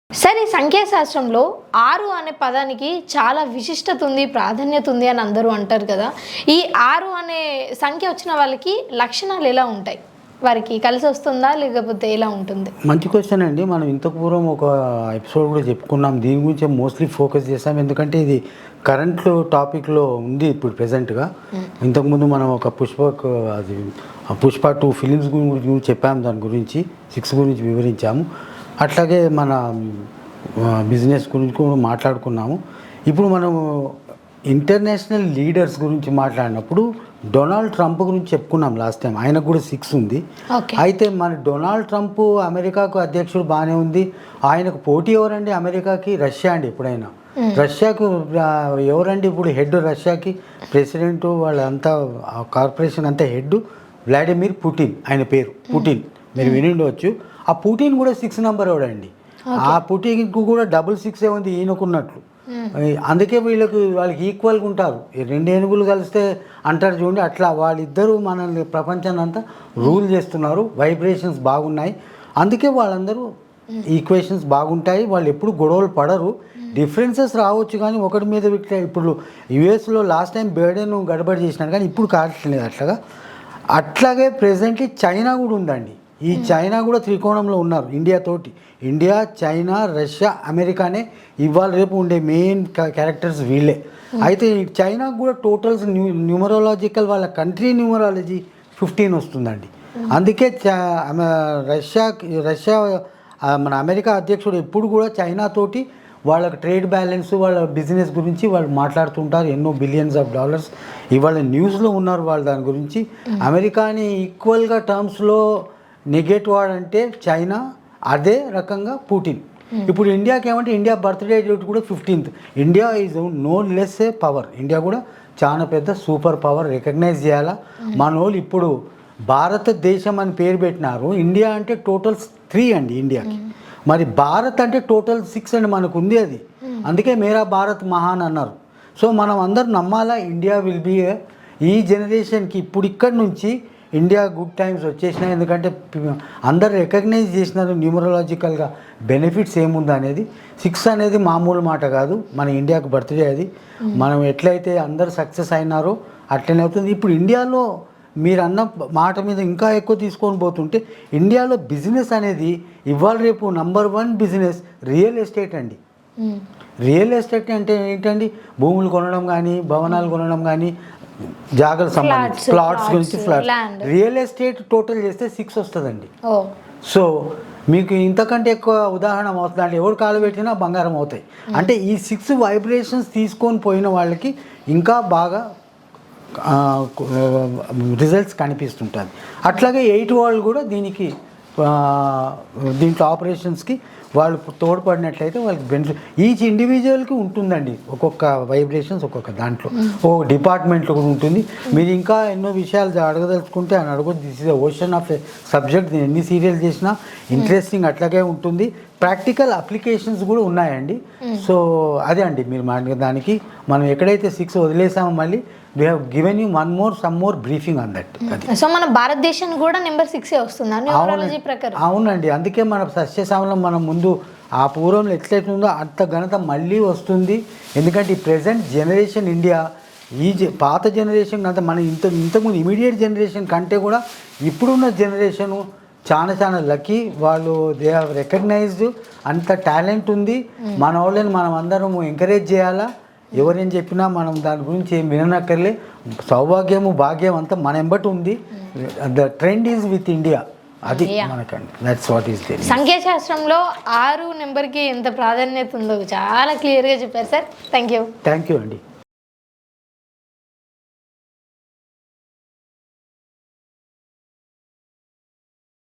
Sir ఈ సంఖ్యాశాస్త్రంలో 6 అనే పదానికి చాలా విశిష్టత ఉంది, ప్రాధాన్యత ఉంది అని అందరూ అంటారు కదా. ఈ 6 అనే సంఖ్య వచ్చిన వాళ్ళకి లక్షణాలు ఎలా ఉంటాయి? వారికి కలిసి వస్తుందా లేకపోతే ఎలా ఉంటుంది? మంచి క్వశ్చన్ అండి. మనం ఇంతకు పూర్వం ఒక ఎపిసోడ్ కూడా చెప్పుకున్నాం, దీని గురించి మోస్ట్లీ ఫోకస్ చేస్తాం, ఎందుకంటే ఇది కరెంట్ టాపిక్లో ఉంది ఇప్పుడు ప్రెజెంట్గా. ఇంతకుముందు మనం ఒక పుష్ప 2 ఫిలిమ్స్ గురించి చెప్పాము, దాని గురించి 6 గురించి వివరించాము. అట్లాగే మన బిజినెస్ గురించి కూడా మాట్లాడుకున్నాము. ఇప్పుడు మనము ఇంటర్నేషనల్ లీడర్స్ గురించి మాట్లాడినప్పుడు డొనాల్డ్ ట్రంప్ గురించి చెప్పుకున్నాం లాస్ట్ టైం. ఆయనకు కూడా 6 ఉంది. అయితే మన డొనాల్డ్ ట్రంప్ అమెరికాకు అధ్యక్షుడు బాగానే ఉంది. ఆయనకు పోటీ ఎవరండి అమెరికాకి? రష్యా అండి. ఎప్పుడైనా రష్యాకు ఎవరండి ఇప్పుడు హెడ్? రష్యాకి ప్రెసిడెంట్ వాళ్ళంతా కార్పొరేషన్ అంతా హెడ్ వ్లాడిమిర్ పుటిన్. ఆయన పేరు పుటిన్, మీరు విని ఉండవచ్చు. ఆ పుటిన్ కూడా 6 నెంబర్ ఎవడండి. ఆ పుటిన్కు కూడా 666 ఉంది ఈయనకున్నట్లు. అందుకే వాళ్ళకి ఈక్వల్గా ఉంటారు. 2 ఏనుగులు కలిస్తే అంటారు చూడండి, అట్లా వాళ్ళిద్దరూ మనల్ని ప్రపంచాన్ని అంతా రూల్ చేస్తున్నారు. వైబ్రేషన్స్ బాగున్నాయి, అందుకే వాళ్ళందరూ ఈక్వేషన్స్ బాగుంటాయి. వాళ్ళు ఎప్పుడు గొడవలు పడరు. డిఫరెన్సెస్ రావచ్చు కానీ ఒకటి మీద ఇప్పుడు యుఎస్లో లాస్ట్ టైం బైడెన్ గడబడి చేసినాడు కానీ ఇప్పుడు కావట్లేదు అట్లాగా. అట్లాగే ప్రెజెంట్లీ చైనా కూడా ఉందండి. ఈ చైనా కూడా త్రికోణంలో ఉన్నారు ఇండియాతోటి. ఇండియా, చైనా, రష్యా, అమెరికానే ఇవాళ రేపు ఉండే మెయిన్ క్యారెక్టర్స్ వీళ్ళే. అయితే చైనాకు కూడా టోటల్స్ న్యూమరాలజికల్ వాళ్ళ కంట్రీ న్యూమరాలజీ 15 వస్తుందండి. అందుకే రష్యా మన అమెరికా అధ్యక్షుడు ఎప్పుడు కూడా చైనాతోటి వాళ్ళకి ట్రేడ్ బ్యాలెన్స్, వాళ్ళ బిజినెస్ గురించి వాళ్ళు మాట్లాడుతుంటారు. ఎన్నో బిలియన్స్ ఆఫ్ డాలర్స్ ఇవాళ న్యూస్లో ఉన్నారు వాళ్ళు దాని గురించి. అమెరికాని ఈక్వల్గా టర్మ్స్లో నెగెటివ్ వాడంటే చైనా, అదే రకంగా పుటిన్. ఇప్పుడు ఇండియాకి ఏమంటే ఇండియా బర్త్డే డేట్ కూడా 15th. India is no less a power. India కూడా చాలా పెద్ద సూపర్ పవర్, రికగ్నైజ్ చేయాలా. మన వాళ్ళు ఇప్పుడు భారతదేశం అని పేరు పెట్టినారు. ఇండియా అంటే టోటల్ 3 అండి ఇండియాకి. మరి భారత్ అంటే టోటల్ 6 అండి మనకు ఉంది అది. అందుకే మేరా భారత్ మహాన్ అన్నారు. సో మనం అందరూ నమ్మాలా, ఇండియా విల్ బీ ఈ జనరేషన్కి ఇప్పుడు ఇక్కడి నుంచి ఇండియా గుడ్ టైమ్స్ వచ్చేసినాయి. ఎందుకంటే అందరు రికగ్నైజ్ చేసినారు న్యూమరాలజికల్గా బెనిఫిట్స్ ఏముంది అనేది. 6 అనేది మామూలు మాట కాదు. మన ఇండియాకు బర్త్డే అది. మనం ఎట్లయితే అందరు సక్సెస్ అయినారో అట్లనే అవుతుంది. ఇప్పుడు ఇండియాలో మీరు అన్న మాట మీద ఇంకా ఎక్కువ తీసుకొని పోతుంటే ఇండియాలో బిజినెస్ అనేది ఇవాళ రేపు నంబర్ 1 బిజినెస్ రియల్ ఎస్టేట్ అండి. రియల్ ఎస్టేట్ అంటే ఏంటండి? భూములు కొనడం కానీ, భవనాలు కొనడం కానీ, జాగ్రత్త సంబంధించి ప్లాట్స్ గురించి. రియల్ ఎస్టేట్ టోటల్ చేస్తే 6 వస్తుందండి. సో మీకు ఇంతకంటే ఎక్కువ ఉదాహరణ అవుతుంది అంటే ఎవరు కాలు పెట్టినా బంగారం అవుతాయి. అంటే ఈ 6 వైబ్రేషన్స్ తీసుకొని పోయిన వాళ్ళకి ఇంకా బాగా రిజల్ట్స్ కనిపిస్తుంటుంది. అట్లాగే 8 వాళ్ళు కూడా దీంట్లో ఆపరేషన్స్కి వాళ్ళు తోడ్పడినట్లయితే వాళ్ళకి బెనిఫిట్ ఈచ్ ఇండివిజువల్కి ఉంటుందండి. ఒక్కొక్క వైబ్రేషన్స్ ఒక్కొక్క దాంట్లో ఒక్కొక్క డిపార్ట్మెంట్లో కూడా ఉంటుంది. మీరు ఇంకా ఎన్నో విషయాలు అడగదలుచుకుంటే అని అడగొచ్చు. This is ocean of subject. నేను ఎన్ని సీరియల్ చేసినా ఇంట్రెస్టింగ్ అట్లాగే ఉంటుంది. ప్రాక్టికల్ అప్లికేషన్స్ కూడా ఉన్నాయండి. సో అదే అండి మీరు మాట్లాడే దానికి మనం ఎక్కడైతే 6 వదిలేసామో మళ్ళీ we have given you some more briefing on that. So మన భారతదేశం కూడా నెంబర్ 6 వస్తుంది న్యూమరాలజీ ప్రకారం. అవునండి. అందుకే మన సస్యశ్యామలం మనం ముందు ఆ పూర్వంలో ఎట్లయితుందో అంత ఘనత మళ్ళీ వస్తుంది. ఎందుకంటే ఈ ప్రెజెంట్ జనరేషన్ ఇండియా పాత జనరేషన్ అంతా మన ఇంతకుముందు ఇమీడియట్ జనరేషన్ కంటే కూడా ఇప్పుడున్న జనరేషను చాలా లక్కీ. వాళ్ళు దే హ్యావ్ రికగ్నైజ్డ్. అంత టాలెంట్ ఉంది. మన వాళ్ళని మనం అందరం ఎంకరేజ్ చేయాలా. ఎవరేం చెప్పినా మనం దాని గురించి ఏం విననక్కర్లే. సౌభాగ్యము, భాగ్యం అంతా మన ఎంబటి ఉంది. The trend is with India. అది మనకండి. That's what is there. సంఖ్యాశాస్త్రంలో 6 నెంబర్కి ఎంత ప్రాధాన్యత ఉందో చాలా క్లియర్గా చెప్పారు సార్. థ్యాంక్ యూ అండి.